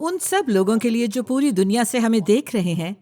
उन सब लोगों के लिए जो पूरी दुनिया से हमें देख रहे हैं,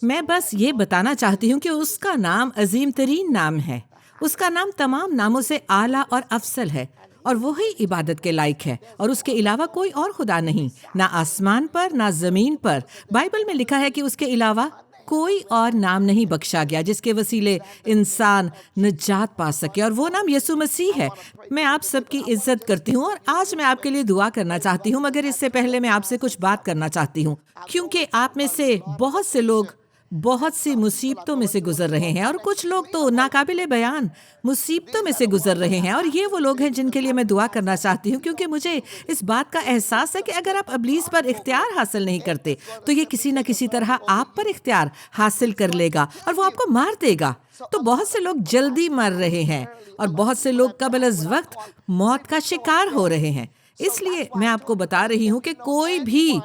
मैं बस ये बताना चाहती हूँ कि उसका नाम अजीम तरीन नाम है। उसका नाम तमाम नामों से आला और अफसल है, और वो ही इबादत के लायक है, और उसके अलावा कोई और खुदा नहीं, ना आसमान पर ना जमीन पर। बाइबल में लिखा है कि उसके अलावा कोई और नाम नहीं बख्शा गया जिसके वसीले इंसान निजात पा सके, और वो नाम यीशु मसीह है। मैं आप सबकी इज्जत करती हूँ और आज मैं आपके लिए दुआ करना चाहती हूँ, मगर इससे पहले मैं आपसे कुछ बात करना चाहती हूँ, क्योंकि आप में से बहुत से लोग बहुत सी मुसीबतों में से गुजर रहे हैं, और कुछ लोग तो नाकाबिले बयान मुसीबतों में से गुजर रहे हैं, और ये वो लोग हैं जिनके लिए मैं दुआ करना चाहती हूँ, क्योंकि मुझे इस बात का एहसास है कि अगर आप इब्लीस पर इख्तियार हासिल नहीं करते तो ये किसी न किसी तरह आप पर इख्तियार हासिल कर लेगा और वो आपको मार देगा। तो बहुत से लोग जल्दी मर रहे हैं और बहुत से लोग कबल अज़ वक्त मौत का शिकार हो रहे हैं। इसलिए मैं आपको बता रही हूँ कि कोई भी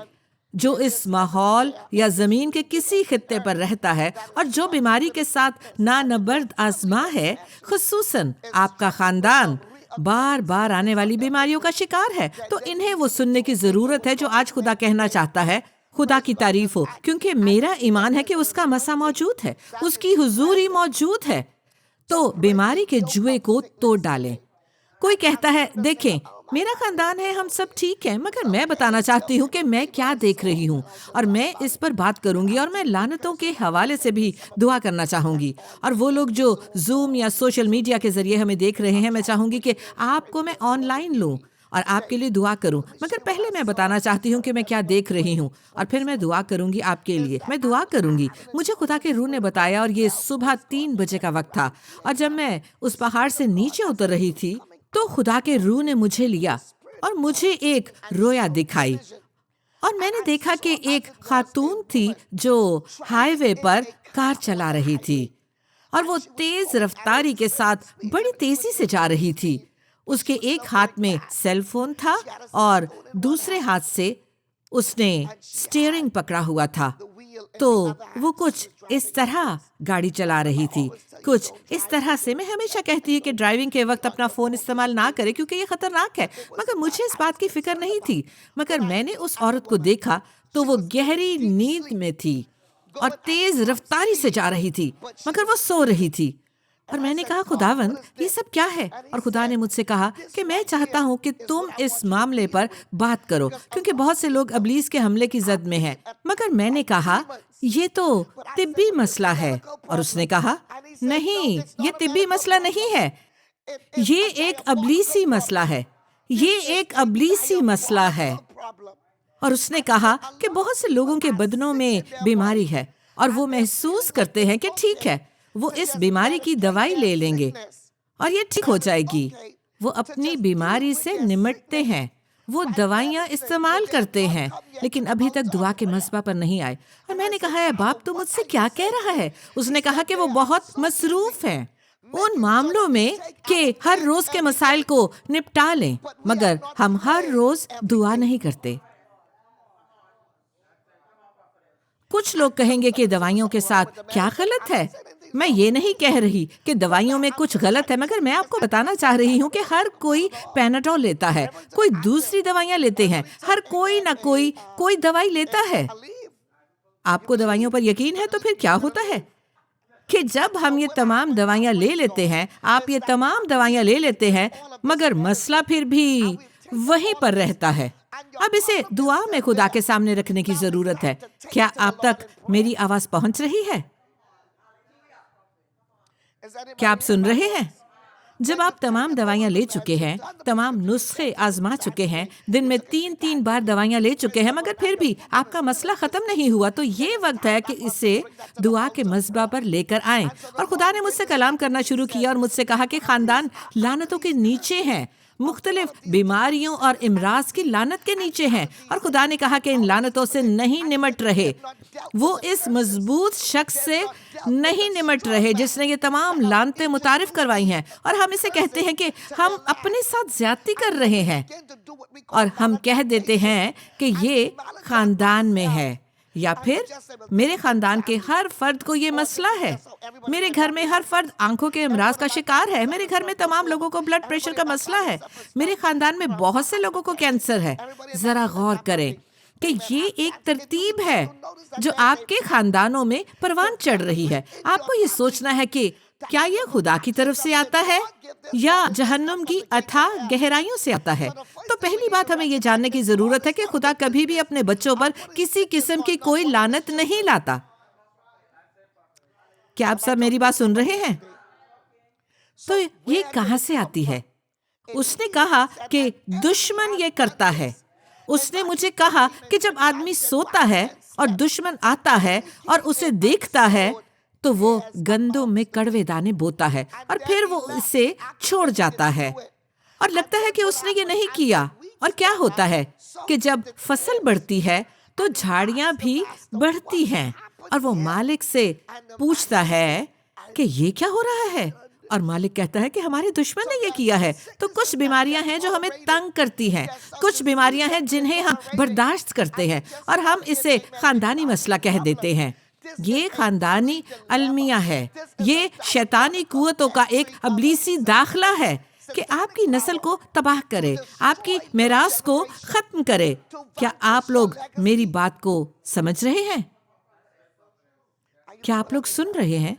जो इस माहौल या जमीन के किसी खित्ते पर रहता है और जो बीमारी के साथ नानबर्द आजमा है, खुसूसन आपका खानदान बार बार आने वाली बीमारियों का शिकार है, तो इन्हें वो सुनने की जरूरत है जो आज खुदा कहना चाहता है। खुदा की तारीफ हो, क्योंकि मेरा ईमान है कि उसका मसा मौजूद है, उसकी हुजूरी मौजूद है। तो बीमारी के जुए को तोड़ डालें। कोई कहता है, देखें मेरा खानदान है, हम सब ठीक हैं, मगर मैं बताना चाहती हूँ कि मैं क्या देख रही हूँ, और मैं इस पर बात करूंगी, और मैं लानतों के हवाले से भी दुआ करना चाहूंगी। और वो लोग जो जूम या सोशल मीडिया के जरिए हमें देख रहे हैं, मैं चाहूंगी कि आपको मैं ऑनलाइन लूँ और आपके लिए दुआ करूं, मगर पहले मैं बताना चाहती हूं कि मैं क्या देख रही हूं, और फिर मैं दुआ करूंगी आपके लिए। मैं दुआ करूंगी। मुझे खुदा के रूह ने बताया, और ये सुबह 3 बजे का वक्त था, और जब मैं उस पहाड़ से नीचे उतर रही थी तो खुदा के रूह ने मुझे लिया और मुझे एक रोया दिखाई, और मैंने देखा कि एक खातून थी जो हाईवे पर कार चला रही थी, और वो तेज रफ्तारी के साथ बड़ी तेजी से जा रही थी। उसके एक हाथ में सेल फोन था और दूसरे हाथ से उसने स्टीयरिंग पकड़ा हुआ था। तो वो कुछ इस तरह गाड़ी चला रही थी, कुछ इस तरह से। मैं हमेशा कहती हूँ कि ड्राइविंग के वक्त अपना फ़ोन इस्तेमाल ना करें, क्योंकि ये खतरनाक है, मगर मुझे इस बात की फिक्र नहीं थी। मगर मैंने उस औरत को देखा तो वो गहरी नींद में थी और तेज रफ्तारी से जा रही थी, मगर वो सो रही थी। और मैंने कहा, खुदावंद ये सब क्या है? और खुदा ने मुझसे कहा कि मैं चाहता हूँ कि तुम इस मामले पर बात करो, क्योंकि बहुत से लोग इब्लीस के हमले की जद में हैं। मगर मैंने कहा, ये तो तिब्बी मसला है। और उसने कहा, नहीं, ये तिब्बी मसला नहीं है, ये एक इब्लीसी मसला है, ये एक इब्लीसी मसला है। और उसने कहा कि बहुत से लोगों के बदनों में बीमारी है और वो महसूस करते हैं कि ठीक है, वो इस बीमारी की दवाई ले लेंगे और ये ठीक हो जाएगी। वो अपनी बीमारी से निमटते हैं, वो दवाइयाँ इस्तेमाल करते हैं, लेकिन अभी तक दुआ के मसबा पर नहीं आए। और मैंने कहा, है बाप तो मुझसे क्या कह रहा है? उसने कहा कि वो बहुत मसरूफ हैं उन मामलों में कि हर रोज के मसाइल को निपटा लें, मगर हम हर रोज दुआ नहीं करते। कुछ लोग कहेंगे कि दवाइयों के साथ क्या गलत है। मैं ये नहीं कह रही कि दवाइयों में कुछ गलत है, मगर मैं आपको बताना चाह रही हूँ कि हर कोई पैनाडोल लेता है, कोई दूसरी दवाइयाँ लेते हैं, हर कोई ना कोई दवाई लेता है। आपको दवाइयों पर यकीन है तो फिर क्या होता है कि जब हम ये तमाम दवाइयाँ ले लेते हैं, आप ये तमाम दवाइयाँ ले लेते हैं, मगर मसला फिर भी वहीं पर रहता है। अब इसे दुआ में खुदा के सामने रखने की जरूरत है। क्या आप तक मेरी आवाज पहुंच रही है? क्या आप सुन रहे हैं? जब आप तमाम दवाइयाँ ले चुके हैं, तमाम नुस्खे आजमा चुके हैं, दिन में 3-3 बार दवाइयाँ ले चुके हैं, मगर फिर भी आपका मसला खत्म नहीं हुआ, तो ये वक्त है कि इसे दुआ के मसबा पर लेकर आएं। और खुदा ने मुझसे कलाम करना शुरू किया और मुझसे कहा कि खानदान लानतों के नीचे हैं, मुख्तलिफ बीमारियों और इमराज की लानत के नीचे हैं, और खुदा ने कहा कि इन लानतों से नहीं निमट रहे। वो इस मजबूत शख्स से नहीं निमट रहे जिसने ये तमाम लानतें मुतारिफ करवाई हैं, और हम इसे कहते हैं कि हम अपने साथ ज्यादती कर रहे हैं, और हम कह देते हैं कि ये खानदान में है, या फिर मेरे खानदान के हर फर्द को ये मसला है। मेरे घर में हर फर्द आंखों के अमराज का शिकार है। मेरे घर में तमाम लोगों को ब्लड प्रेशर का मसला है। मेरे खानदान में बहुत से लोगों को कैंसर है। जरा गौर करें, कि ये एक तरतीब है जो आपके खानदानों में परवान चढ़ रही है। आपको ये सोचना है कि क्या यह खुदा की तरफ से आता है या जहन्नुम की अथाह गहराइयों से आता है। तो पहली बात हमें ये जानने की जरूरत है कि खुदा कभी भी अपने बच्चों पर किसी किस्म की कोई लानत नहीं लाता। क्या आप सब मेरी बात सुन रहे हैं? तो ये कहां से आती है? उसने कहा कि दुश्मन ये करता है। उसने मुझे कहा कि जब आदमी सोता है और दुश्मन आता है और उसे देखता है तो वो गंदों में कड़वे दाने बोता है और फिर वो इसे छोड़ जाता है और लगता है कि उसने ये नहीं किया। और क्या होता है कि जब फसल बढ़ती है तो झाड़ियां भी बढ़ती हैं और वो मालिक से पूछता है कि ये क्या हो रहा है, और मालिक कहता है कि हमारे दुश्मन ने ये किया है। तो कुछ बीमारियां हैं जो हमें तंग करती हैं, कुछ बीमारियां हैं जिन्हें हम बर्दाश्त करते हैं और हम इसे खानदानी मसला कह देते हैं। ये खानदानी अलमिया है, ये शैतानी कुव्वतों का एक अबलीसी दाखला है कि आपकी नस्ल को तबाह करे, आपकी मिरास को खत्म करे। क्या आप लोग मेरी बात को समझ रहे हैं? क्या आप लोग सुन रहे हैं?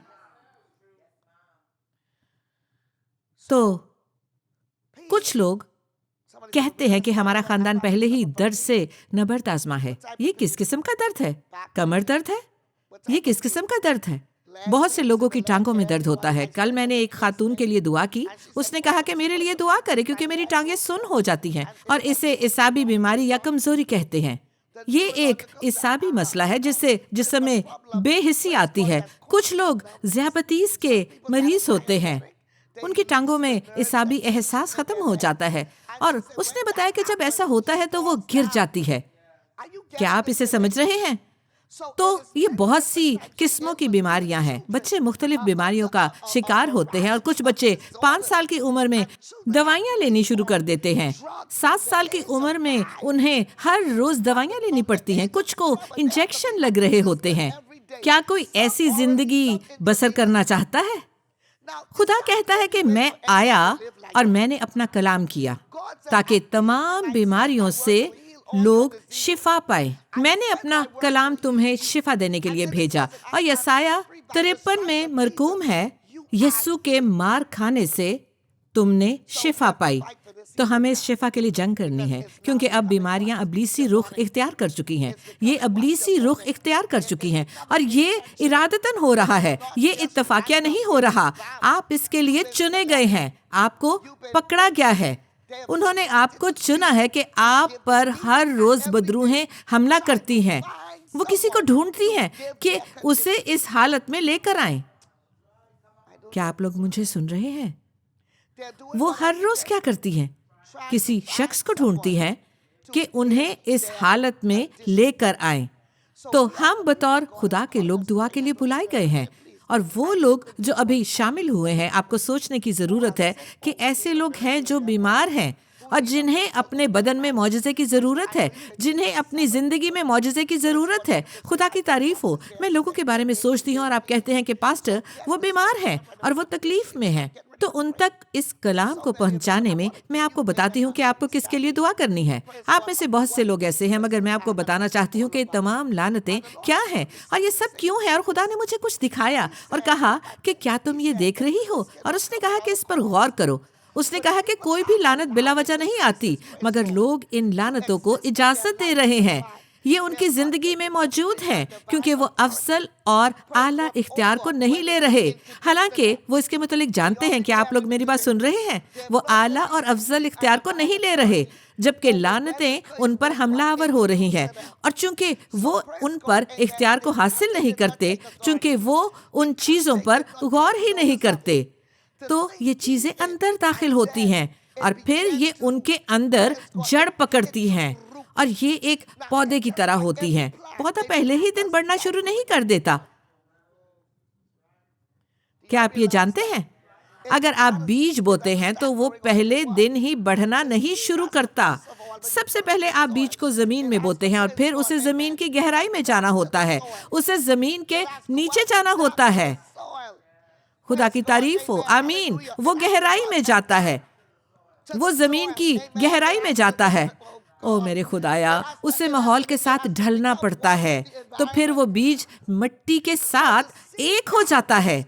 तो कुछ लोग कहते हैं कि हमारा खानदान पहले ही दर्द से नबर्द आजमा है। ये किस किस्म का दर्द है? कमर दर्द है? ये किस किस्म का दर्द है? बहुत से लोगों की टांगों में दर्द होता है। कल मैंने एक खातून के लिए दुआ की। उसने कहा कि मेरे लिए दुआ करे क्योंकि मेरी टांगें सुन्न हो जाती हैं और इसे इसाबी बीमारी या कमजोरी कहते हैं। ये एक इसाबी मसला है जिससे जिस्म में बेहिस्सी आती है। कुछ लोग ज़ियाबतीस के मरीज होते हैं, उनकी टांगों में इसाबी एहसास खत्म हो जाता है और उसने बताया कि जब ऐसा होता है तो वो गिर जाती है। क्या आप इसे समझ रहे हैं? तो ये बहुत सी किस्मों की बीमारियां हैं। बच्चे मुख्तलिफ बीमारियों का शिकार होते हैं और कुछ बच्चे 5 साल की उम्र में दवाइयां लेनी शुरू कर देते हैं। 7 साल की उम्र में उन्हें हर रोज दवाइयां लेनी पड़ती हैं। कुछ को इंजेक्शन लग रहे होते हैं। क्या कोई ऐसी जिंदगी बसर करना चाहता है? खुदा कहता है कि मैं आया और मैंने अपना कलाम किया ताकि तमाम बीमारियों से लोग शिफा पाए। मैंने अपना कलाम तुम्हें शिफा देने के लिए भेजा। और यसाया 53 में मरकूम है, यस्सु के मार खाने से तुमने शिफा पाई। तो हमें इस शिफा के लिए जंग करनी है क्योंकि अब बीमारियां अबलीसी रुख इख्तियार कर चुकी हैं। ये अबलीसी रुख इख्तियार कर चुकी हैं और ये इरादतन हो रहा है, ये इत्तफाकिया नहीं हो रहा। आप इसके लिए चुने गए हैं, आपको पकड़ा गया है। उन्होंने आपको चुना है कि आप पर हर रोज बदरूहें हमला करती हैं। वो किसी को ढूंढती हैं कि उसे इस हालत में लेकर आएं। क्या आप लोग मुझे सुन रहे हैं? वो हर रोज क्या करती हैं? किसी शख्स को ढूंढती हैं कि उन्हें इस हालत में लेकर आएं। तो हम बतौर खुदा के लोग दुआ के लिए बुलाए गए हैं और वो लोग जो अभी शामिल हुए हैं, आपको सोचने की ज़रूरत है कि ऐसे लोग हैं जो बीमार हैं और जिन्हें अपने बदन में मौजज़े की ज़रूरत है, जिन्हें अपनी ज़िंदगी में मौजज़े की ज़रूरत है। खुदा की तारीफ़ हो। मैं लोगों के बारे में सोचती हूँ और आप कहते हैं कि पास्टर वो बीमार हैं और वो तकलीफ़ में हैं। तो उन तक इस कलाम को पहुंचाने में मैं आपको बताती हूँ कि आपको किसके लिए दुआ करनी है। आप में से बहुत से लोग ऐसे हैं, मगर मैं आपको बताना चाहती हूँ कि तमाम लानतें क्या हैं और ये सब क्यों है। और खुदा ने मुझे कुछ दिखाया और कहा कि क्या तुम ये देख रही हो? और उसने कहा कि इस पर गौर करो। उसने कहा कि कोई भी लानत बिला वजह नहीं आती, मगर लोग इन लानतों को इजाजत दे रहे हैं। ये उनकी जिंदगी में मौजूद हैं क्योंकि वो अफजल और आला इख्तियार को नहीं ले रहे। हालांकि वो इसके मुतालिक जानते हैं कि आप लोग मेरी बात सुन रहे हैं। वो आला और अफजल इख्तियार को नहीं ले रहे, जबकि लानतें उन पर हमलावर हो रही हैं। और चूंकि वो उन पर इख्तियार को हासिल नहीं करते, चूंकि वो उन चीज़ों पर गौर ही नहीं करते, तो ये चीज़ें अंदर दाखिल होती हैं और फिर ये उनके अंदर जड़ पकड़ती हैं और ये एक पौधे की तरह होती हैं। पौधा पहले ही दिन बढ़ना शुरू नहीं कर देता। क्या आप ये जानते हैं? अगर आप बीज बोते हैं तो वो पहले दिन ही बढ़ना नहीं शुरू करता। सबसे पहले आप बीज को जमीन में बोते हैं और फिर उसे जमीन की गहराई में जाना होता है, उसे जमीन के नीचे जाना होता है। खुदा की तारीफ हो, आमीन। वो गहराई में जाता है, वो जमीन की गहराई में जाता है ओ मेरे खुदाया, उसे माहौल के साथ ढलना पड़ता है, तो फिर वो बीज मिट्टी के साथ एक हो जाता है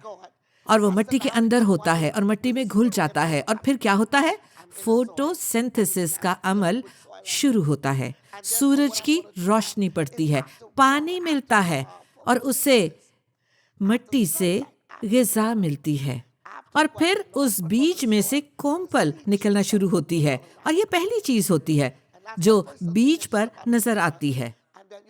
और वो मिट्टी के अंदर होता है और मिट्टी में घुल जाता है। और फिर क्या होता है? फोटोसिंथेसिस का अमल शुरू होता है। सूरज की रोशनी पड़ती है, पानी मिलता है और उसे मिट्टी से ग़िज़ा मिलती है और फिर उस बीज में से कोंपल निकलना शुरू होती है। और ये पहली चीज होती है जो बीज पर नजर आती है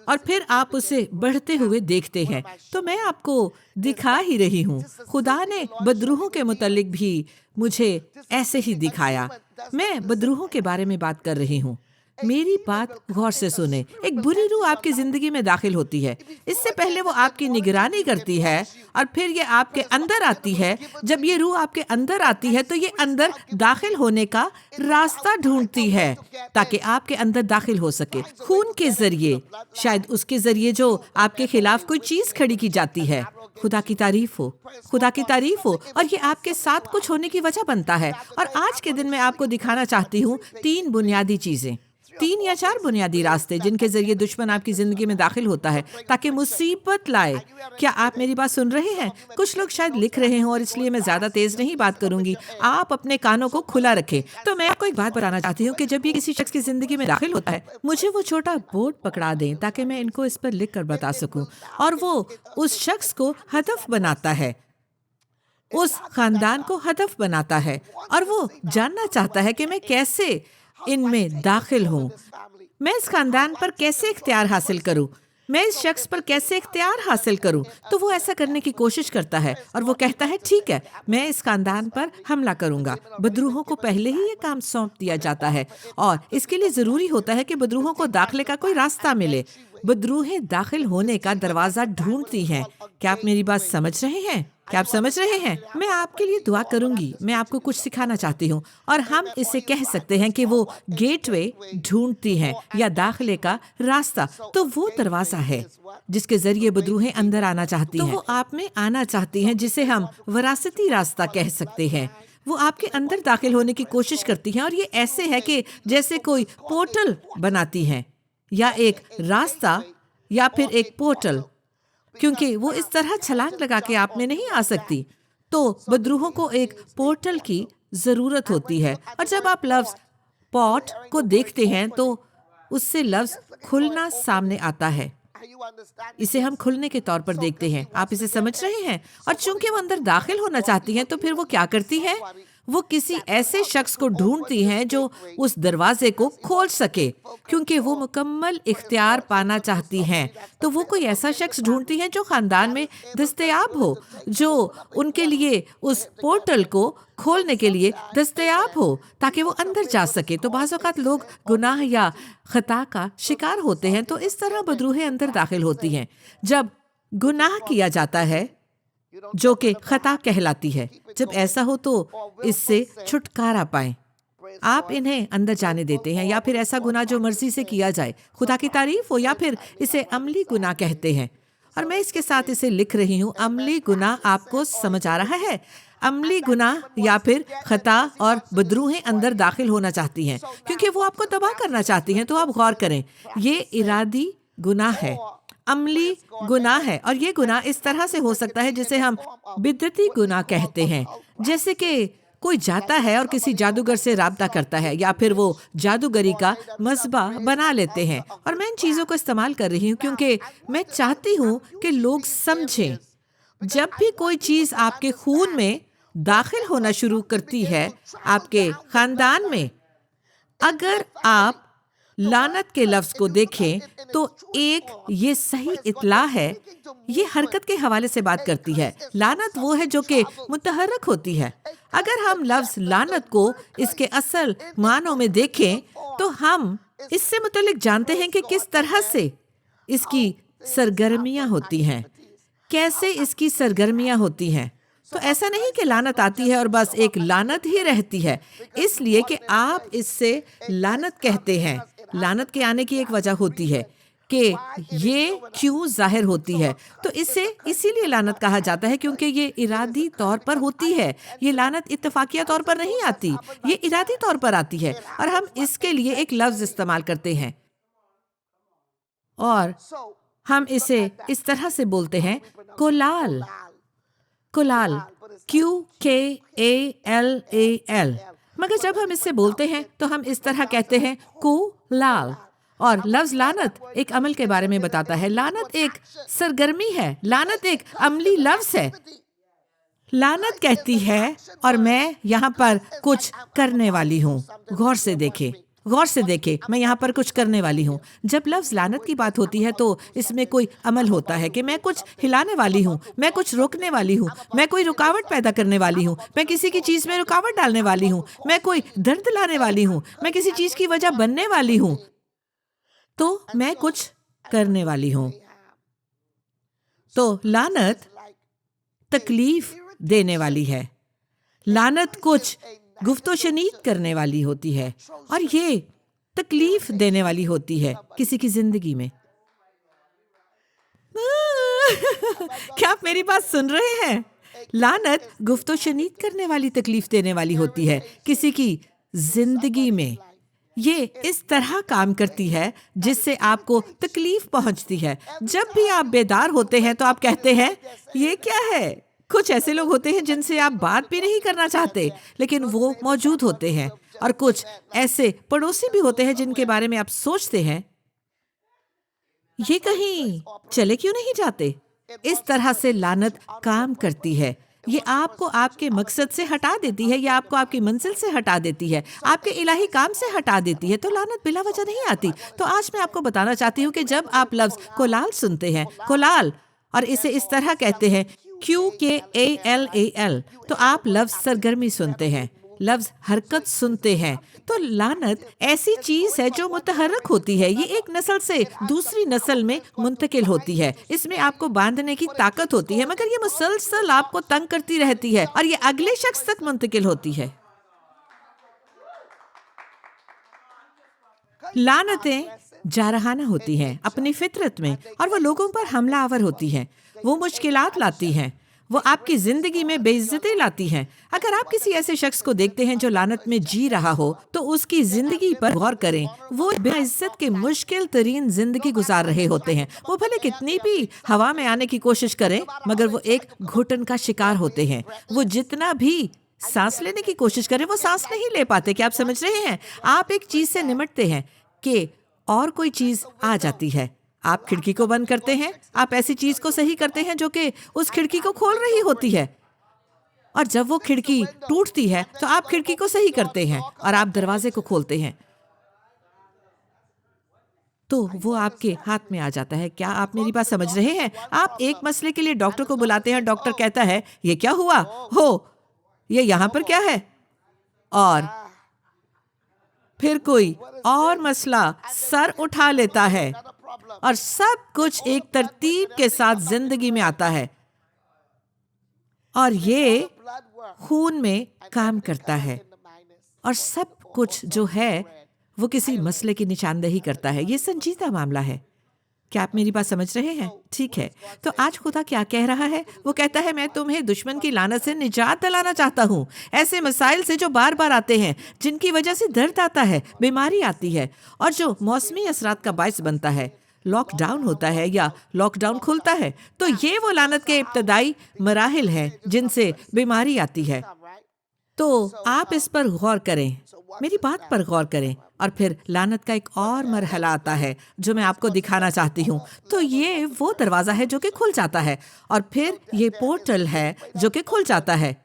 और फिर आप उसे बढ़ते हुए देखते हैं। तो मैं आपको दिखा ही रही हूँ, खुदा ने बदरूहों के मुतालिक भी मुझे ऐसे ही दिखाया। मैं बदरूहों के बारे में बात कर रही हूँ। मेरी बात गौर से सुने। एक बुरी रूह आपकी जिंदगी में दाखिल होती है। इससे पहले वो आपकी निगरानी करती है और फिर ये आपके अंदर आती है। जब ये रूह आपके अंदर आती है तो ये अंदर दाखिल होने का रास्ता ढूंढती है ताकि आपके अंदर दाखिल हो सके, खून के जरिए, शायद उसके जरिए जो आपके खिलाफ कोई चीज खड़ी की जाती है। खुदा की तारीफ हो, खुदा की तारीफ हो। और ये आपके साथ कुछ होने की वजह बनता है। और आज के दिन मैं आपको दिखाना चाहती हूँ 3 बुनियादी चीजें, 3 या 4 बुनियादी रास्ते जिनके जरिए दुश्मन आपकी जिंदगी में दाखिल होता है ताकि मुसीबत लाए। क्या आप मेरी बात सुन रहे हैं? कुछ लोग शायद लिख रहे हैं और इसलिए मैं ज्यादा तेज नहीं बात करूंगी। आप अपने कानों को खुला रखें। तो मैं आपको एक बात बताना चाहती हूँ कि जब ये किसी शख्स की जिंदगी में दाखिल होता है, मुझे वो छोटा बोर्ड पकड़ा दें ताकि मैं इनको इस पर लिख कर बता सकूं। और वो उस शख्स को हदफ बनाता है, उस खानदान को हदफ बनाता है और वो जानना चाहता है कि मैं कैसे इनमें दाखिल हूँ, मैं इस खानदान पर कैसे इख्तियार हासिल करूँ, मैं इस शख्स पर कैसे इख्तियार हासिल करूं। तो वो ऐसा करने की कोशिश करता है और वो कहता है ठीक है, मैं इस खानदान पर हमला करूंगा। बदरूहों को पहले ही ये काम सौंप दिया जाता है और इसके लिए जरूरी होता है कि बदरूहों को दाखिले का कोई रास्ता मिले। बदरूहें दाखिल होने का दरवाजा ढूंढती हैं। क्या आप मेरी बात समझ रहे हैं? क्या आप समझ रहे हैं? मैं आपके लिए दुआ करूंगी। मैं आपको कुछ सिखाना चाहती हूँ और हम इसे कह सकते हैं कि वो गेटवे ढूंढती हैं या दाखिले का रास्ता। तो वो दरवाजा है जिसके जरिए बदरूहें अंदर आना चाहती हैं। तो वो आप में आना चाहती हैं, जिसे हम विरासती रास्ता कह सकते हैं। वो आपके अंदर दाखिल होने की कोशिश करती हैं और ये ऐसे है कि जैसे कोई पोर्टल बनाती हैं या एक रास्ता या फिर एक पोर्टल, क्योंकि वो इस तरह छलांग लगा के आप में नहीं आ सकती। तो बदरूहों को एक पोर्टल की जरूरत होती है। और जब आप लफ्ज पॉट को देखते हैं तो उससे लफ्ज खुलना सामने आता है। इसे हम खुलने के तौर पर देखते हैं। आप इसे समझ रहे हैं? और चूंकि वो अंदर दाखिल होना चाहती हैं, तो फिर वो क्या करती है? वो किसी ऐसे शख्स को ढूंढती हैं जो उस दरवाजे को खोल सके, क्योंकि वो मुकम्मल इख्तियार पाना चाहती हैं। तो वो कोई ऐसा शख्स ढूंढती हैं जो खानदान में दस्तयाब हो, जो उनके लिए उस पोर्टल को खोलने के लिए दस्तयाब हो ताकि वो अंदर जा सके। तो बाज़ औक़ात लोग गुनाह या खता का शिकार होते हैं, तो इस तरह बदरूहें अंदर दाखिल होती हैं। जब गुनाह किया जाता है जो कि खता कहलाती है, जब ऐसा हो तो इससे छुटकारा पाएं, आप इन्हें अंदर जाने देते हैं। या फिर ऐसा गुनाह जो मर्जी से किया जाए, खुदा की तारीफ हो, या फिर इसे अमली गुनाह कहते हैं। और मैं इसके साथ इसे लिख रही हूँ, अमली गुनाह। आपको समझ आ रहा है? अमली गुनाह या फिर खता। और बदरूहें अंदर दाखिल होना चाहती हैं क्योंकि वो आपको तबाह करना चाहती हैं। तो आप गौर करें, ये इरादी गुनाह है, अमली गुनाह है। और ये गुनाह इस तरह से हो सकता है जिसे हम बिदअती गुनाह कहते हैं, जैसे कि कोई जाता है और किसी जादूगर से राब्ता करता है या फिर वो जादूगरी का मज़बा बना लेते हैं। और मैं इन चीज़ों को इस्तेमाल कर रही हूँ क्योंकि मैं चाहती हूँ कि लोग समझें, जब भी कोई चीज़ आपके खून में दाखिल होना शुरू करती है, आपके खानदान में, अगर आप लानत के लफ्ज को देखें तो एक ये सही इतला है, ये हरकत के हवाले से बात करती है। लानत वो है जो कि मुतहर्रक होती है। अगर हम लफ्ज लानत को इसके असल मानों में देखें तो हम इससे मुतल्लिक जानते हैं कि किस तरह से इसकी सरगर्मियां होती हैं, कैसे इसकी सरगर्मियां होती हैं। तो ऐसा नहीं कि लानत आती है और बस एक लानत ही रहती है, इसलिए कि आप इससे लानत कहते हैं। लानत के आने की एक वजह होती है। कि ये क्यों जाहिर होती है। तो इसे इसीलिए लानत कहा जाता है क्योंकि ये इरादी तौर पर होती है। ये लानत इत्तफाकिया तौर पर नहीं आती, ये इरादी तौर पर आती है और हम इसके लिए एक लफ्ज इस्तेमाल करते हैं और हम इसे इस तरह से बोलते हैं, कोलाल। कोलाल, QKALAL। मगर जब हम इससे बोलते हैं तो हम इस तरह कहते हैं कोलाल। और लफ्ज लानत एक अमल के बारे में बताता है। लानत एक सरगर्मी है, लानत एक अमली लफ्ज है। लानत कहती है और मैं यहाँ पर कुछ करने वाली हूँ। गौर से देखें, गौर से देखें, मैं यहाँ पर कुछ करने वाली हूँ। जब लफ्ज लानत की बात होती है तो इसमें कोई अमल होता है कि मैं कुछ हिलाने वाली हूँ, मैं कुछ रोकने वाली हूँ, मैं कोई रुकावट पैदा करने वाली हूँ, मैं किसी की चीज़ में रुकावट डालने वाली हूँ, मैं कोई दर्द लाने वाली हूँ, मैं किसी चीज़ की वजह बनने वाली हूँ, तो मैं कुछ करने वाली हूँ। तो लानत तकलीफ देने वाली है। लानत कुछ गुफ्तोशनीद करने वाली होती है और ये तकलीफ देने वाली होती है किसी की जिंदगी में। क्या आप मेरी बात सुन रहे हैं? लानत गुफ्तोशनीद करने वाली, तकलीफ देने वाली होती है किसी की जिंदगी में। ये इस तरह काम करती है जिससे आपको तकलीफ पहुंचती है। जब भी आप बेदार होते हैं तो आप कहते हैं, ये क्या है? कुछ ऐसे लोग होते हैं जिनसे आप बात भी नहीं करना चाहते, लेकिन वो मौजूद होते हैं। और कुछ ऐसे पड़ोसी भी होते हैं जिनके बारे में आप सोचते हैं, ये कहीं चले क्यों नहीं जाते? इस तरह से लानत काम करती है। ये आपको आपके मकसद से हटा देती है, या आपको आपकी मंजिल से हटा देती है, आपके इलाही काम से हटा देती है। तो लानत बिला वजह नहीं आती। तो आज मैं आपको बताना चाहती हूँ कि जब आप लफ्ज कोलाल सुनते हैं, कोलाल, और इसे इस तरह कहते हैं QKALAL, तो आप लफ्ज सरगर्मी सुनते हैं, लफ्ज हरकत सुनते हैं। तो लानत ऐसी चीज है जो मुतहरक होती है। ये एक नस्ल से दूसरी नस्ल में मुंतकिल होती है। इसमें आपको बांधने की ताकत होती है, मगर ये मुसलसल आपको तंग करती रहती है और ये अगले शख्स तक मुंतकिल होती है। लानतें जारहाना होती हैं अपनी फितरत में, और वो लोगों पर हमलावर होती हैं। वो मुश्किलात लाती हैं, वो आपकी जिंदगी में बेइज्जती लाती हैं। अगर आप किसी ऐसे शख्स को देखते हैं जो लानत में जी रहा हो, तो उसकी जिंदगी पर गौर करें। वो बेइज्जत के मुश्किल तरीन जिंदगी गुजार रहे होते हैं। वो भले कितनी भी हवा में आने की कोशिश करें, मगर वो एक घुटन का शिकार होते हैं। वो जितना भी सांस लेने की कोशिश करें, वो सांस नहीं ले पाते। क्या आप समझ रहे हैं? आप एक चीज से निमटते हैं कि और कोई चीज आ जाती है। आप खिड़की को बंद करते हैं, आप ऐसी चीज को सही करते हैं जो कि उस खिड़की को खोल रही होती है, और जब वो खिड़की टूटती है तो आप खिड़की को सही करते हैं और आप दरवाजे को खोलते हैं, तो वो आपके हाथ में आ जाता है। क्या आप मेरी बात समझ रहे हैं? आप एक मसले के लिए डॉक्टर को बुलाते हैं, डॉक्टर कहता है, ये क्या हुआ हो, ये यहाँ पर क्या है, और फिर कोई और मसला सर उठा लेता है और सब कुछ एक तरतीब के साथ जिंदगी में आता है, और ये खून में काम करता है, और सब कुछ जो है वो किसी मसले की निशानदेही करता है। ये संजीदा मामला है। क्या आप मेरी बात समझ रहे हैं? ठीक है। तो आज खुदा क्या कह रहा है? वो कहता है, मैं तुम्हें दुश्मन की लानत से निजात दिलाना चाहता हूँ, ऐसे मसाइल से जो बार बार आते हैं, जिनकी वजह से दर्द आता है, बीमारी आती है, और जो मौसमी असरात का बायस बनता है। लॉकडाउन होता है या लॉकडाउन खुलता है, तो ये वो लानत के इब्तदाई मराहिल हैं जिनसे बीमारी आती है। तो आप इस पर गौर करें, मेरी बात पर गौर करें, और फिर लानत का एक और मरहला आता है जो मैं आपको दिखाना चाहती हूँ। तो ये वो दरवाज़ा है जो कि खुल जाता है, और फिर ये पोर्टल है जो कि खुल जाता है।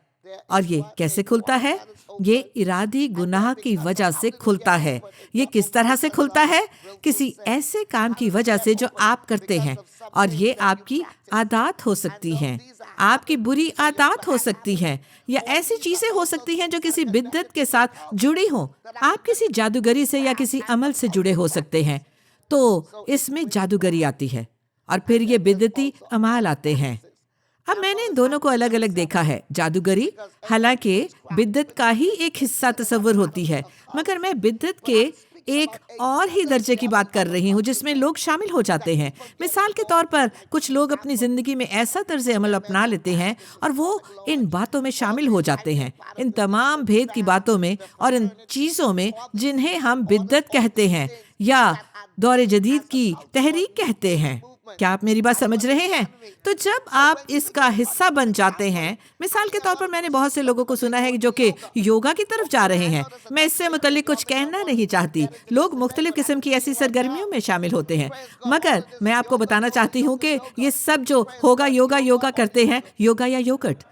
और ये कैसे खुलता है? ये इरादी गुनाह की वजह से खुलता है। ये किस तरह से खुलता है? किसी ऐसे काम की वजह से जो आप करते हैं, और ये आपकी आदत हो सकती हैं, आपकी बुरी आदत हो सकती हैं, या ऐसी चीजें हो सकती हैं जो किसी बिद्दत के साथ जुड़ी हों। आप किसी जादूगरी से या किसी अमल से जुड़े हो सकते हैं, तो इसमें जादूगरी आती है, और फिर ये बिद्दती अमाल आते हैं। अब मैंने इन दोनों को अलग अलग देखा है। जादूगरी हालांकि बिद्दत का ही एक हिस्सा तस्वुर होती है, मगर मैं बिद्दत के एक और ही दर्जे की बात कर रही हूँ जिसमें लोग शामिल हो जाते हैं। मिसाल के तौर पर कुछ लोग अपनी जिंदगी में ऐसा तर्ज अमल अपना लेते हैं और वो इन बातों में शामिल हो जाते हैं, इन तमाम भेद की बातों में और इन चीज़ों में जिन्हें हम बिद्दत कहते हैं या दौरे जदीद की तहरीक कहते हैं। क्या आप मेरी बात समझ रहे हैं? तो जब आप इसका हिस्सा बन जाते हैं, मिसाल के तौर पर मैंने बहुत से लोगों को सुना है जो कि योगा की तरफ जा रहे हैं। मैं इससे मुतल्लिक कुछ कहना नहीं चाहती। लोग मुख्तलिफ किस्म की ऐसी सरगर्मियों में शामिल होते हैं, मगर मैं आपको बताना चाहती हूँ कि ये सब जो होगा योगा योगा करते हैं, योगा या योगर्ट,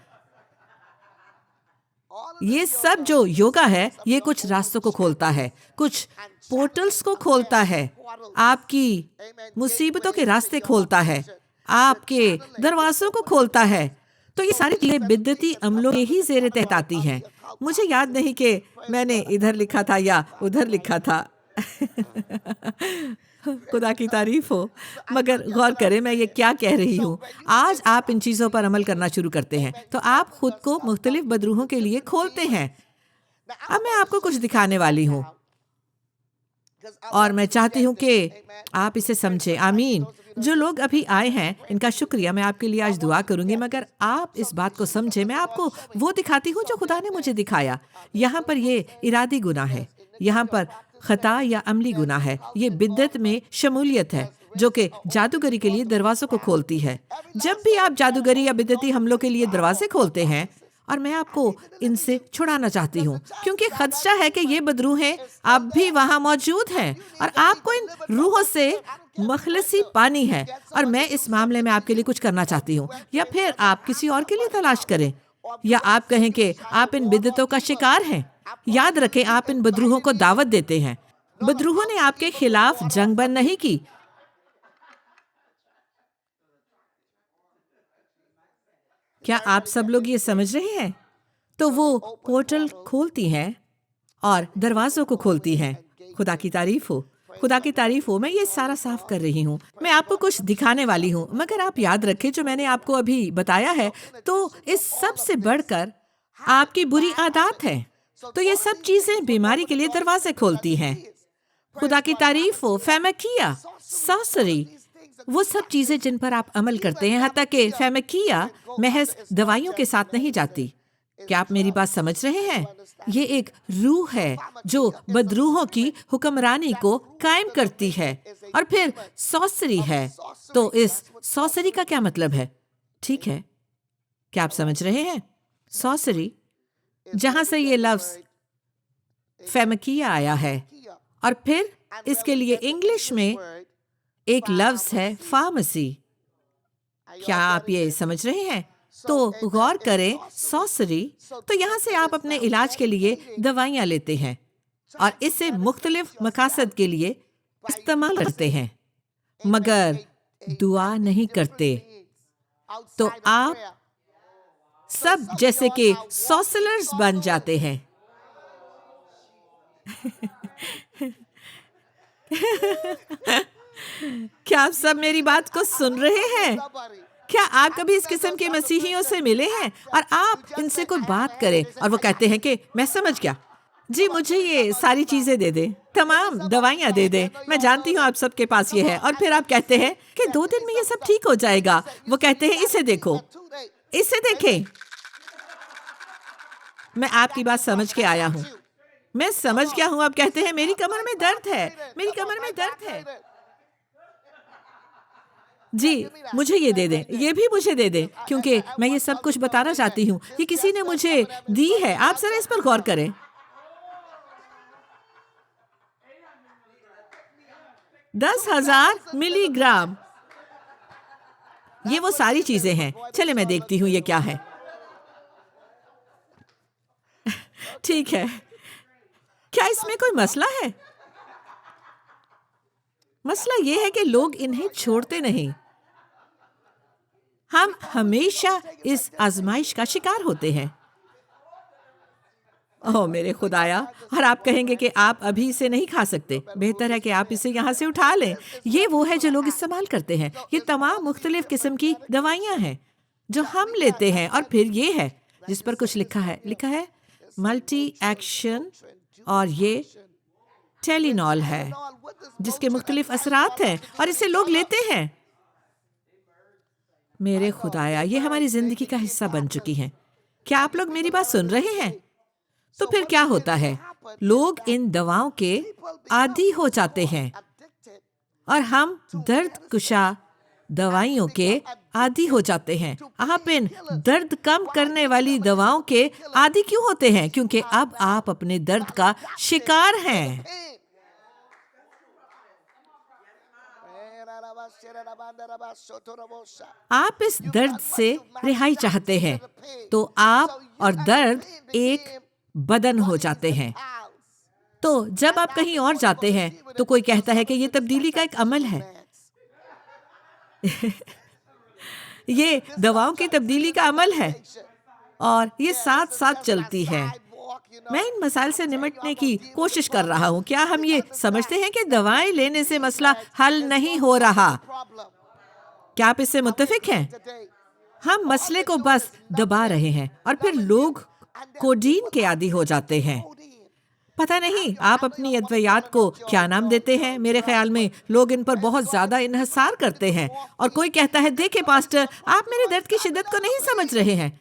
ये सब जो योगा है ये कुछ रास्तों को खोलता है, कुछ पोर्टल्स को खोलता है, आपकी मुसीबतों के रास्ते खोलता है, आपके दरवाजों को खोलता है। तो ये सारी चीजें बिद्दती अमलों के ही जेर तहत आती हैं। मुझे याद नहीं कि मैंने इधर लिखा था या उधर लिखा था। खुदा की तारीफ हो। मगर गौर करें मैं ये क्या कह रही हूँ। आज आप इन चीज़ों पर अमल करना शुरू करते हैं तो आप खुद को मुख्तलिफ बदरूहों के लिए खोलते हैं। अब मैं आपको कुछ दिखाने वाली हूँ और मैं चाहती हूँ कि आप इसे समझें। आमीन। जो लोग अभी आए हैं इनका शुक्रिया, मैं आपके लिए आज दुआ करूंगी, मगर आप इस बात को समझें। मैं आपको वो दिखाती हूँ जो खुदा ने मुझे दिखाया। यहाँ पर ये इरादी गुनाह है, यहाँ पर खता या अमली गुनाह है, ये बिद्दत में शमूलियत है जो कि जादूगरी के लिए दरवाजों को खोलती है। जब भी आप जादूगरी या बिद्दती हमलों के लिए दरवाजे खोलते हैं, और मैं आपको इनसे छुड़ाना चाहती हूँ क्योंकि खदशा है कि ये बदरूहें अब भी वहाँ मौजूद हैं और आपको इन रूहों से मखलसी पानी है। और मैं इस मामले में आपके लिए कुछ करना चाहती हूँ, या फिर आप किसी और के लिए तलाश करें, या आप कहें कि आप इन बिद्दतों का शिकार हैं। याद रखें, आप इन बदरूहों को दावत देते हैं। बदरूहों ने आपके खिलाफ जंग बंद नहीं की। क्या आप सब लोग ये समझ रहे हैं? तो वो पोर्टल खोलती हैं और दरवाजों को खोलती हैं। खुदा की तारीफ हो, खुदा की तारीफ हो। मैं ये सारा साफ कर रही हूँ। मैं आपको कुछ दिखाने वाली हूँ, मगर आप याद रखें जो मैंने आपको अभी बताया है, तो इस सब से बढ़कर आपकी बुरी आदत है। तो ये सब चीजें बीमारी के लिए दरवाजे खोलती हैं। खुदा की तारीफ हो। फेमकिया, सॉर्सरी, वो सब चीजें जिन पर आप अमल करते हैं, हत्ता कि फेमकिया महज दवाइयों के साथ नहीं जाती। क्या आप मेरी बात समझ रहे हैं? ये एक रूह है जो बदरूहों की हुक्मरानी को कायम करती है। और फिर सॉर्सरी है। तो इस सॉर्सरी का क्या मतलब है? ठीक है, क्या आप समझ रहे हैं? सॉर्सरी, जहां से ये लफ्ज फेमकिया आया है, और फिर इसके लिए इंग्लिश में एक लफ्ज है फार्मेसी। क्या आप ये समझ रहे हैं? तो गौर करें, सॉर्सरी, तो यहाँ से आप अपने इलाज के लिए दवाइयाँ लेते हैं और इसे मुख्तलिफ मकासद के लिए इस्तेमाल करते हैं, मगर दुआ नहीं करते। तो आप सब जैसे कि सॉर्सरर्स बन जाते हैं। क्या आप सब मेरी बात को सुन रहे हैं? क्या आप कभी इस किस्म के मसीहियों से मिले हैं और आप इनसे कोई बात करें और वो कहते हैं कि मैं समझ गया जी, मुझे ये सारी चीजें दे दे, तमाम दवाइयाँ दे दे, मैं जानती हूँ आप सबके पास ये है, और फिर आप कहते हैं कि 2 दिन में ये सब ठीक हो जाएगा। वो कहते हैं इसे देखो, इसे देखें। मैं आपकी बात समझ के आया हूँ, मैं समझ गया हूँ। आप कहते हैं मेरी कमर में दर्द है, मेरी कमर में दर्द है। जी, मुझे ये दे दें, ये भी मुझे दे दें, क्योंकि मैं ये सब कुछ बताना चाहती हूँ। ये किसी ने मुझे दी है। आप जरा इस पर गौर करें। 10,000 मिलीग्राम, ये वो सारी चीजें हैं। चले मैं देखती हूँ ये क्या है। ठीक है, क्या इसमें कोई मसला है? मसला ये है कि लोग इन्हें छोड़ते नहीं। हम हमेशा इस आजमाइश का शिकार होते हैं। ओह मेरे खुदाया, और आप कहेंगे कि आप अभी इसे नहीं खा सकते। बेहतर है कि आप इसे यहाँ से उठा लें। ये वो है जो लोग इस्तेमाल करते हैं। ये तमाम मुख्तलिफ किस्म की दवाइयाँ हैं जो हम लेते हैं। और फिर ये है जिस पर कुछ लिखा है मल्टी एक्शन, और ये टेलिनॉल है, जिसके मुख्तलिफ असरात हैं और इसे लोग लेते हैं। मेरे खुदाया, ये हमारी जिंदगी का हिस्सा बन चुकी हैं। क्या आप लोग मेरी बात सुन रहे हैं? तो फिर क्या होता है? लोग इन दवाओं के आदी हो जाते हैं और हम दर्द कुशा दवाइयों के आदी हो जाते हैं। आप इन दर्द कम करने वाली दवाओं के आदी क्यों होते हैं? क्योंकि अब आप अपने दर्द का शिकार हैं। आप इस दर्द से रिहाई चाहते हैं, तो आप और दर्द एक बदन हो जाते हैं। तो जब आप कहीं और जाते हैं तो कोई कहता है कि ये तब्दीली का एक अमल है। ये दवाओं की तब्दीली का अमल है और ये साथ साथ चलती है। मैं इन मसाइल से निपटने की कोशिश कर रहा हूँ। क्या हम ये समझते हैं कि दवाएं लेने से मसला हल नहीं हो रहा? क्या आप इससे मुत्तफिक हैं? हम मसले को बस दबा रहे हैं और फिर लोग कोडीन के आदी हो जाते हैं। पता नहीं आप अपनी अद्वियात को क्या नाम देते हैं। मेरे ख्याल में लोग इन पर बहुत ज्यादा इन्हसार करते हैं और कोई कहता है, देखे पास्टर, आप मेरे दर्द की शिद्दत को नहीं समझ रहे हैं।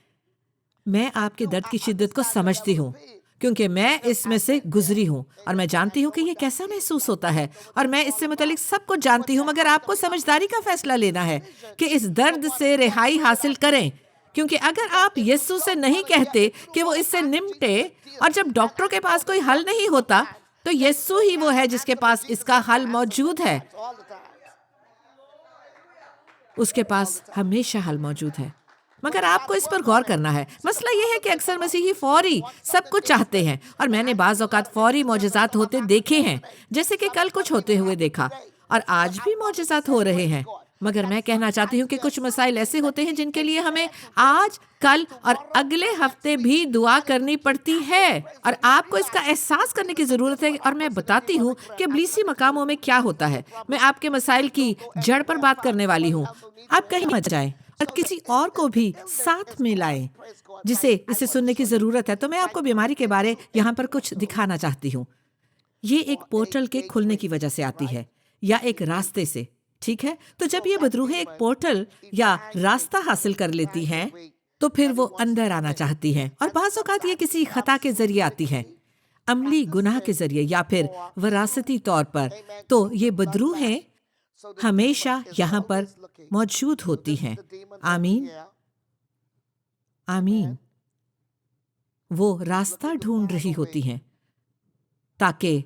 मैं आपके दर्द की शिद्दत को समझती हूँ क्योंकि मैं इसमें से गुजरी हूँ और मैं जानती हूँ कि ये कैसा महसूस होता है और मैं इससे मुतालिक सब कुछ जानती हूँ। मगर आपको समझदारी का फैसला लेना है कि इस दर्द से रिहाई हासिल करें, क्योंकि अगर आप यीशु से नहीं कहते कि वो इससे निपटे और जब डॉक्टरों के पास कोई हल नहीं होता, तो यीशु ही वो है जिसके पास इसका हल मौजूद है। उसके पास हमेशा हल मौजूद है। मगर आपको इस पर गौर करना है। मसला यह है कि अक्सर मसीही फौरी सब कुछ चाहते हैं और मैंने बाज़ औक़ात फौरी मौजज़ात होते देखे हैं, जैसे कि कल कुछ होते हुए देखा और आज भी मौजज़ात हो रहे हैं। मगर मैं कहना चाहती हूँ कि कुछ मसाइल ऐसे होते हैं जिनके लिए हमें आज, कल और अगले हफ्ते भी दुआ करनी पड़ती है और आपको इसका एहसास करने की ज़रूरत है। और मैं बताती हूँ कि इब्लीसी मकामों में क्या होता है। मैं आपके मसाइल की जड़ पर बात करने वाली हूँ। आप कहीं मत जाएं और किसी और को भी साथ में लाएं जिसे इसे सुनने की ज़रूरत है। तो मैं आपको बीमारी के बारे यहाँ पर कुछ दिखाना चाहती हूँ। ये एक पोर्टल के खुलने की वजह से आती है या एक रास्ते से, ठीक है? तो जब ये बदरूहें एक पोर्टल या रास्ता हासिल कर लेती हैं, तो फिर वो अंदर आना चाहती हैं और बाज़ औक़ात ये किसी खता के जरिए आती हैं, अमली गुनाह के जरिए या फिर विरासती तौर पर। तो ये बदरूहें हमेशा यहाँ पर मौजूद होती हैं। आमीन, आमीन। वो रास्ता ढूंढ रही होती हैं ताकि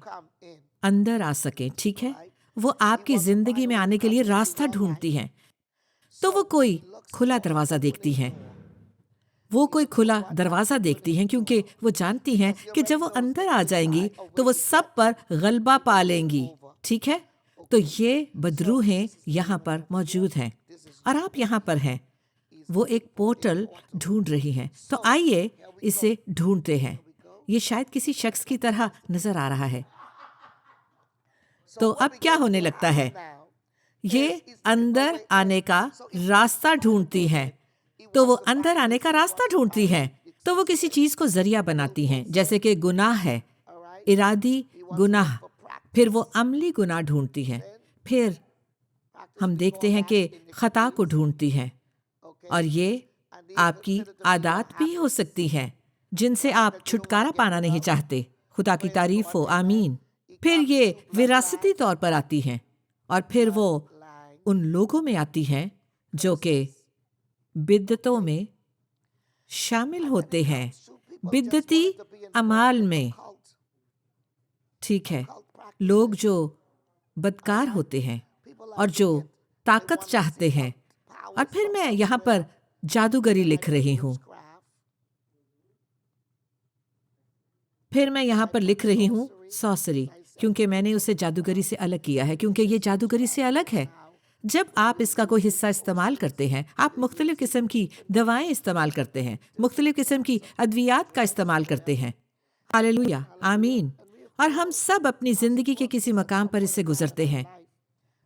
अंदर आ सके, ठीक है? वो आपकी जिंदगी में आने के लिए रास्ता ढूंढती हैं। तो वो कोई खुला दरवाजा देखती हैं। वो कोई खुला दरवाजा देखती हैं क्योंकि वो जानती हैं कि जब वो अंदर आ जाएंगी तो वो सब पर गलबा पा लेंगी, ठीक है? तो ये बदरूहें यहाँ पर मौजूद हैं और आप यहाँ पर हैं। वो एक पोर्टल ढूंढ रही हैं। तो आइए इसे ढूंढते हैं। ये शायद किसी शख्स की तरह नजर आ रहा है। तो अब क्या होने लगता है? ये अंदर आने का रास्ता ढूंढती हैं। तो वो अंदर आने का रास्ता ढूंढती हैं, तो वो किसी चीज को जरिया बनाती हैं, जैसे कि गुनाह है, इरादी गुनाह। फिर वो अमली गुनाह ढूंढती हैं। फिर हम देखते हैं कि खता को ढूंढती हैं और ये आपकी आदत भी हो सकती है जिनसे आप छुटकारा पाना नहीं चाहते। खुदा की तारीफ हो, आमीन। फिर ये विरासती तौर पर आती हैं और फिर वो उन लोगों में आती हैं जो कि बिद्दतों में शामिल होते हैं, बिद्दती अमाल में, ठीक है? लोग जो बदकार होते हैं और जो ताकत चाहते हैं। और फिर मैं यहाँ पर जादूगरी लिख रही हूँ। फिर मैं यहाँ पर लिख रही हूँ सॉसरी, क्योंकि मैंने उसे जादूगरी से अलग किया है, क्योंकि ये जादूगरी से अलग है। जब आप इसका कोई हिस्सा इस्तेमाल करते हैं, आप मुख्तलिफ किस्म की दवाएं इस्तेमाल करते हैं, मुख्तलिफ किस्म की अद्वियात का इस्तेमाल करते हैं। हालेलुया, आमीन। और हम सब अपनी जिंदगी के किसी मकाम पर इससे गुजरते हैं।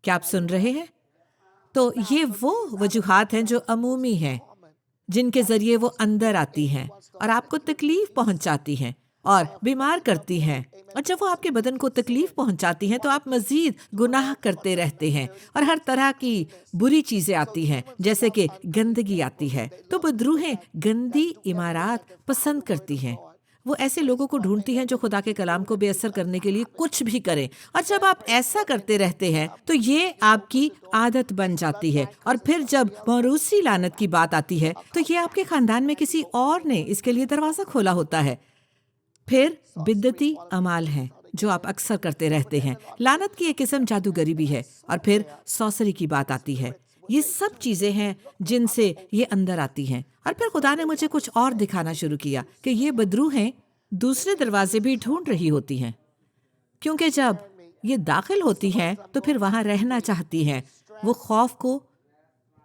क्या आप सुन रहे हैं? तो ये वो वजूहात हैं जो अमूमी हैं, जिनके जरिए वो अंदर आती हैं और आपको तकलीफ पहुंचाती हैं और बीमार करती हैं। और जब वो आपके बदन को तकलीफ पहुंचाती हैं तो आप मजीद गुनाह करते रहते हैं और हर तरह की बुरी चीजें आती हैं, जैसे कि गंदगी आती है। तो बदरूहें गंदी इमारत पसंद करती हैं। वो ऐसे लोगों को ढूंढती हैं जो खुदा के कलाम को बेअसर करने के लिए कुछ भी करें। और जब आप ऐसा करते रहते हैं तो ये आपकी आदत बन जाती है। और फिर जब मौरूसी लानत की बात आती है तो ये आपके खानदान में किसी और ने इसके लिए दरवाज़ा खोला होता है। फिर बिद्दती अमाल हैं जो आप अक्सर करते रहते हैं। लानत की एक किस्म जादूगरी भी है। और फिर सॉसरी की बात आती है। ये सब चीज़ें हैं जिनसे ये अंदर आती हैं। और फिर खुदा ने मुझे कुछ और दिखाना शुरू किया कि ये बदरूहें दूसरे दरवाजे भी ढूंढ रही होती हैं, क्योंकि जब ये दाखिल होती हैं तो फिर वहाँ रहना चाहती हैं। वो खौफ को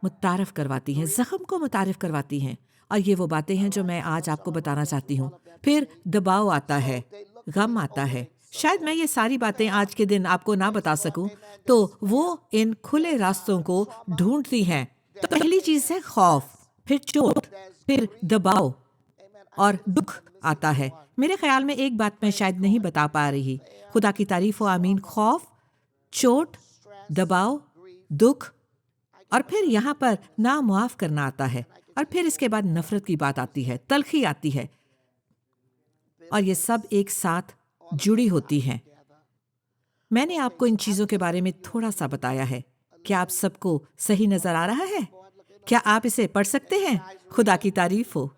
मुतारफ करवाती हैं, ज़ख्म को मुतारफ करवाती हैं। और ये वो बातें हैं जो मैं आज आपको बताना चाहती हूँ। फिर दबाव आता है, गम आता है। शायद मैं ये सारी बातें आज के दिन आपको ना बता सकूं, तो वो इन खुले रास्तों को ढूंढती हैं। तो पहली चीज़ है खौफ, फिर चोट, फिर दबाव और दुख आता है। मेरे ख्याल में एक बात मैं शायद नहीं बता पा रही। खुदा की तारीफ हो, आमीन। खौफ, चोट, दबाव, दुख और फिर यहाँ पर ना मुआफ करना आता है। और फिर इसके बाद नफरत की बात आती है, तलखी आती है। और ये सब एक साथ जुड़ी होती हैं। मैंने आपको इन चीज़ों के बारे में थोड़ा सा बताया है। क्या आप सबको सही नजर आ रहा है? क्या आप इसे पढ़ सकते हैं? खुदा की तारीफ हो।